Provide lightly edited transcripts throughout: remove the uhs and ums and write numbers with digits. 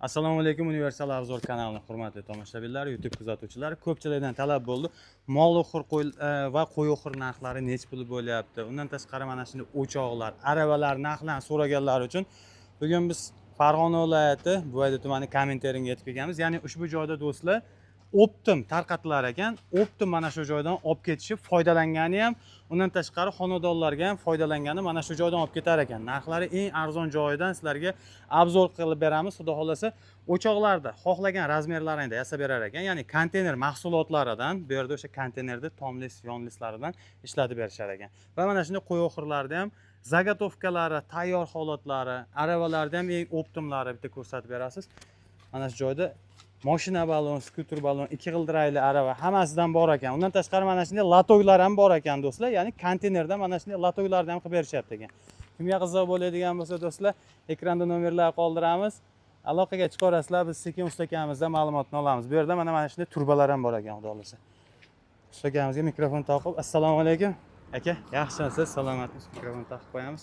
Assalomu alaykum, Universal Avzor kanalining hurmatli tomoshabinlar, YouTube kuzatuvchilari. Ko'pchilikdan talab bo'ldi. Mol uxur va qo'y uxur narxlari nech pul bo'lyapti? Undan tashqari mana shunday o'choqlar, aravalar narxlarini so'raganlar uchun bugun biz Farg'ona viloyati Buvayda tumani kommentariga yetib kelganmiz. Ya'ni ushbu joyda do'stlar Optim tarqatilar ekan. Optim mana shu joydan olib ketishib foydalangani ham, undan tashqari xonadonlarga ham foydalangani mana shu joydan olib ketar ekan. Narxlari eng arzon joyidan sizlarga obzor qilib beramiz. Xudo xolasa, o'choqlarda xohlagan razmerlaringda yasab berar ekan. Ya'ni konteyner mahsulotlaridan, bu yerda o'sha konteynerda tomlis, yonlislaridan ishlatib berishar ekan. Va mana shunday qo'y o'xirlarda ham zagotovkalari, tayyor holatlari, aravalarda ham eng optimlari bitta ko'rsatib berasiz. Mana shu joyda mashina balon, skuter balon, ikki g'ildirayli arava hammasidan bor ekan. Undan tashqari mana shunday latoylar ham bor ekan do'stlar. Ya'ni konteynerda mana shunday latoylarni ham qilib berishyapti ekan. Kimga qiziq bo'ladigan bo'lsa do'stlar, ekranda nomerlar qoldiramiz. Aloqaga chiqarasizlar, biz sekin ustakamizdan ma'lumotni olamiz. Bu yerda mana shunday turbalar ham bor ekan, xudo xolasa. Ustakamizga mikrofon taqib, assalomu alaykum. Aka, yaxshimisiz? Salomatmisiz? Mikrofon taqib qo'yamiz.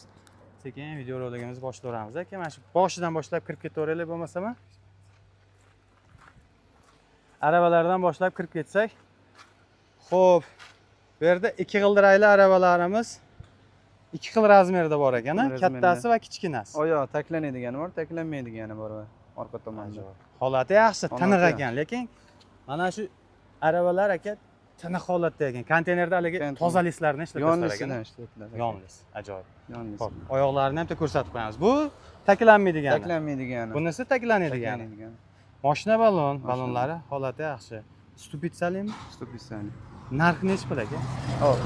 Sekin videorolikimizni boshlayveramiz. Aka, mana shu boshidan boshlab kirib ketaveraylik bo'lmasam. Aravalardan boshlab kirib ketsak. Xo'p, bu yerda ikki g'ildirayli aravalarimiz ikki xil razmerda bor ekan, kattasi va kichkinasi. Oyoq taklanadigan bor, taklanmaydigani bor va orqa tomonda. Holati yaxshi, tiniq ekan, lekin mana shu aravalar aka tiniq holatda ekan. Konteynerda haligi toza listlarni ishlatar ekan. Yonlis, ajoyib. Yonlis. Xo'p, oyoqlarini ham ko'rsatib qo'yamiz. Bu taklanmaydigani. Taklanmaydigani. Bunisi taklanadigan. Mashina balon, balonlari holati yaxshi. Stupitsalimi? Stupitsali. Narxi nech pul aka? Hop.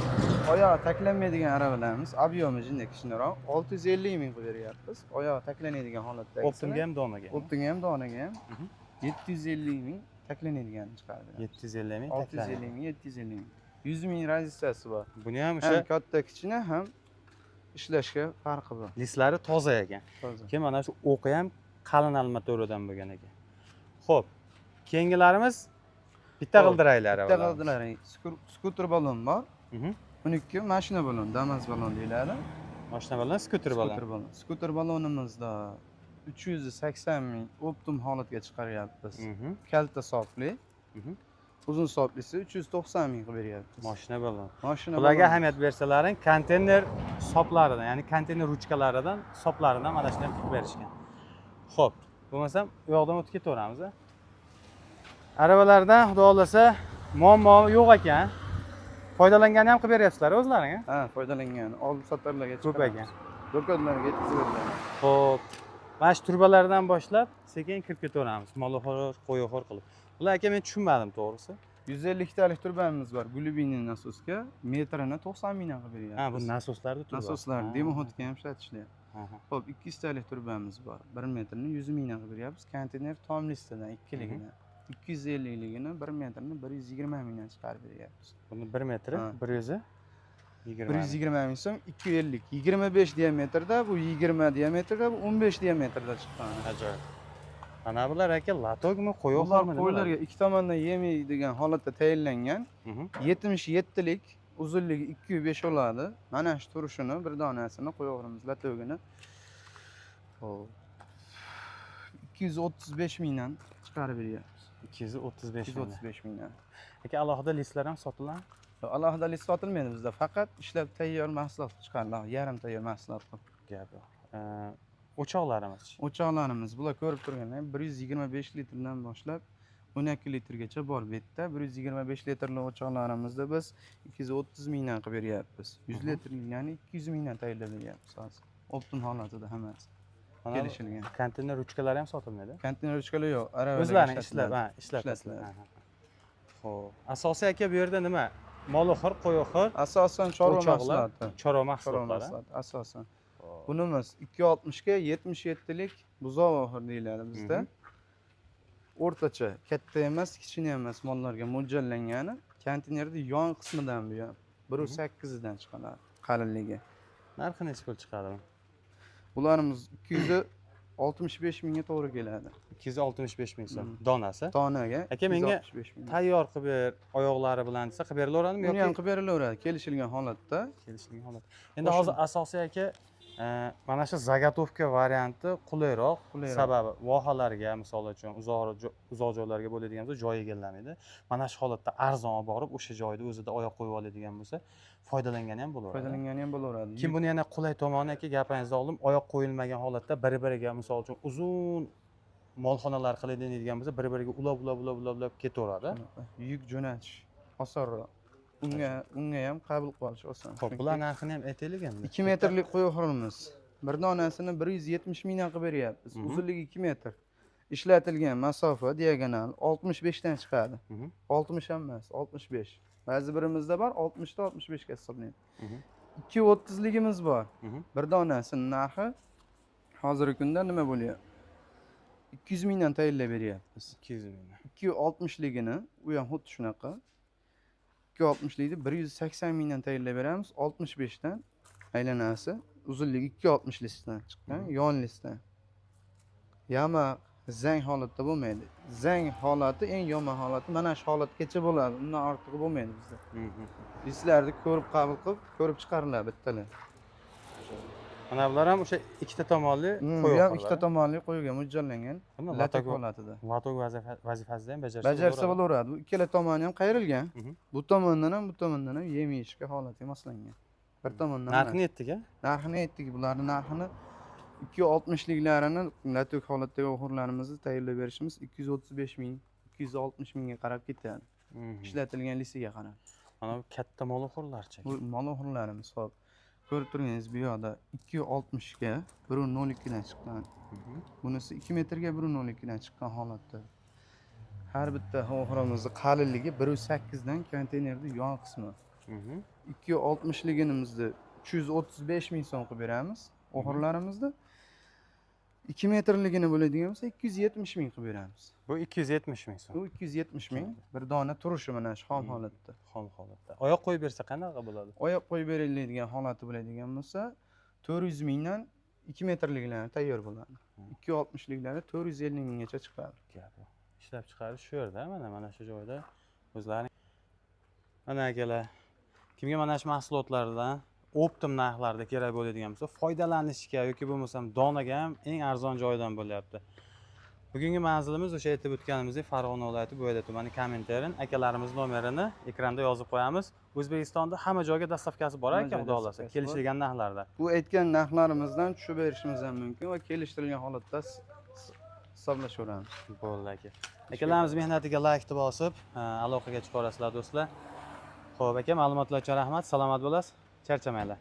Oyoq taklanmaydigan arabalarimiz ob'yomi jindak kichikroq 650 ming qilib beryapmiz. Oyoq taklanadigan holatda. Optimga ham donaga. Optimga ham donaga ham 750 ming taklanadigan chiqardi. 750 ming, 650 ming, 750 ming. 100 ming razitsiyasi bor. Buni ham o'sha katta kichkina ham ishlashga farqi bor. Listlari toza ekan. Keyin mana shu o'qi ham qalin almato'ridan bo'lgan ekan. Xo'p, keyingilarimiz bitta g'ildirayli arava. Bitta g'ildirayli skuter balon bor. 12 mashina balon, Damas balon deyiladi. Mashina balon, skuter balon. Skuter balonimizda 380 ming optim holatga chiqaryapmiz. Kalta sopli. Uzun soplisi 390 ming qilib beryapmiz. Mashina balon. Mashina Ularga ahamiyat bersalaring, konteyner soplaridan, ya'ni konteyner ruchkalaridan, soplaridan mana shunday qilib berishgan. Xo'p, bo'lmasam u yoqdan o'tib ketaveramiz. Aravalardan xudo xolasa muammo yo'q ekan. Foydalangani ham qilib beryapsizlar o'zlaring, ha? Ha, foydalangan. Olib sotarlarga ko'p ekan. Do'konlarga yetkazib beramiz. Xo'p, mana shu turbalardan boshlab sekin kirib ketaveramiz. Mol-xor, qo'y-xor qilib. Ular aka men tushunmadim to'g'risi. 150 talik turbamiz bor. Glubinniy nasosga metrini 90 mingdan qilib beryapmiz. Ha, bu nasoslarni turba. Nasoslar, demoxodga ham ishlatishlar. Xo'p, 200 talik turbamiz bor. 1 metrini 100 mingdan qilib beryapmiz. Konteyner tom listidan ikkiligini. 250 ligini 1 metrini 120 mingdan chiqarib beryapmiz. Buni 1 metri 120. 120 ming so'm 250. 25 diametrda, bu 20 diametrda, bu 15 diametrda chiqqan. Ajoyib. Ana bular aka latogmi, qo'yoqmi? Qo'ylarga ikki tomondan yemaydigan holatda tayyorlangan. 77 lik, uzunligi 205 oladi. Mana shu turishini bir donasini qo'yamiz latogini. Xo'p. 235 mingdan chiqarib beryapmiz. 235 mingdan. Aka alohida listlar ham sotiladi? Alohida list sotilmaydi bizda, faqat ishlab tayyor mahsulot chiqariladi, yarim tayyor mahsulot qilib. O'choqlarimiz. O'choqlarimiz bular ko'rib turganlar 125 litrdan boshlab 12 litrgacha bor bu yerda. 125 litrli o'choqlarimizda biz 230 mingdan qilib beryapmiz. 100 litrli, ya'ni 200 mingdan tayyorlab beryapmiz hozir. Optim holatida hammasi. Kelishilgan. Konteyner ruchkalari ham sotilmaydi? Konteyner ruchkalari yo'q, aravalar o'zlaring ishlatiladi. Xo'p, asosiy aka bu yerda nima? Mol-xor, qo'y-xor? Asosan chorva mahsuloti. Chorva mahsulotlari. Asosan. Bunimiz 260 ga 77 lik buzoq deyiladi bizda. O'rtacha, katta emas, kichkina emas mollarga mo'ljallangani. Konteynerda yon qismidan bu ham 1.8 dan chiqadi qalinligi. Narxi necha pul chiqadi? Bularimiz 265 mingga to'g'ri keladi. 265 ming so'm donasi. Donaga. Aka menga tayyor qilib ber, oyoqlari bilan desa qilib berilaveradimi yoki? Buni ham qilib berilaveradi, kelishilgan holatda. Kelishilgan holat. Endi hozir asosiy aka Mana shu zagotovka varianti qulayroq. Qulayroq. Sababi vohalarga, misol uchun, uzoq joylarga bo'ladigan bo'lsa, joy egallamaydi. Mana shu holatda arzon olib borib, o'sha joyda o'zida oyoq qo'yib oladigan bo'lsa, foydalangani ham bo'laveradi. Foydalangani ham bo'laveradi. Keyin buni yana qulay tomoniki, gapingizni oldim, oyoq qo'yilmagan holatda bir-biriga, misol uchun, uzun molxonalar qiladigan bo'lsa, bir-biriga ulab ketaveradi. Yuk jo'natish osonroq. Unga ham qabul qilish oson. Xo'p, bular narxini ham aytaylik endi. 2 metrlik qo'y oxurimiz. Bir donasini 170 mingdan qilib beryapmiz. Uzunligi 2 metr. Ishlatilgan masofa diagonal 65 dan chiqadi. 60 ham emas, 65. Ba'zi birimizda bor 60 dan 65 ga hisoblanadi. 230 ligimiz bor. Bir donasining narxi hozirgi kunda nima bo'lyapti? 200 mingdan tayinlab beryapmiz. 200 mingdan. 260 ligini, u ham xuddi shunaqa. 260 ligini 180 mingdan tayinlab beramiz. 65 dan aylanasi, uzunligi 260 listdan chiqqan, yon listdan. Yamaq, zang holatda bo'lmaydi. Zang holati eng yomon holati mana shu holatgacha bo'ladi. Undan ortig'i bo'lmaydi bizda. Listlarni ko'rib qabul qilib, ko'rib chiqariladi bittalar. Mana bular ham o'sha ikkita tomonli Bu ham ikkita tomonli qo'yga mo'ljallangan. Latak holatida. Latok vazifasida ham Bajarsa bo'laveradi. Bu ikkala tomoni ham qayrilgan. Bu tomondan ham, bu tomondan ham yem yeyishga holati moslangan. Bir tomondan narxini aytdik-a? Narxini aytdik. Bularning narxini 260 liklarini latok holatdagi o'g'irlarimizni tayyorlab berishimiz 235 ming, 260 mingga qarab ketadi. Ishlatilgan listiga qarab. Mana bu katta mol o'g'irlarchi. Bu mol o'g'irlarimiz xo'p. Ko'rib turganingiz bu yoqda 260 ga 1.02 dan chiqqan. Bunisi 2 metrga 1.02 dan chiqqan holatda. Har bitta o'g'irimizni qalinligi 1.8 dan konteynerning yon qismi. 260 liginimizni 335 ming so'm qilib beramiz. O'g'irlarimizni 2 metrligini bo'ladigan bo'lsa 270 ming qilib beramiz. Bu 270 ming so'm. Bu 270 ming bir dona turishi mana shu xom holatda. Xom holatda. Oyoq qo'yib bersa qanaqa bo'ladi? Oyoq qo'yib beriladigan holati bo'ladigan bo'lsa 400 mingdan 2 metrliklarni tayyor bo'ladi. 260 liklari 450 minggacha chiqadi. Ishlab chiqarish shu yerda, mana shu joyda o'zlarining. Mana akalar, kimga mana shu mahsulotlardan optim narxlarda kerak bo'ladigan bo'lsa, foydalanishga yoki bo'lmasam donaga ham eng arzon joydan bo'lyapti. Bugungi manzilimiz o'sha aytib o'tganimizdek Farg'ona viloyati Bo'yda tumani Komintern. Akalarimiz nomerini ekranda yozib qo'yamiz. O'zbekistonda hamma joyga dastavkasi bor ekan, xudo xolasa, kelishilgan narxlarda. Bu aytgan narxlarimizdan tushib berishimiz ham mumkin va kelishtirilgan holatda hisoblashaveramiz. Bo'ldi aka. Akalarimiz mehnatiga like bosib, aloqaga chiqarasizlar do'stlar. Xo'p aka, ma'lumotlar uchun rahmat. Salomat bo'lasiz. Charchamanglar.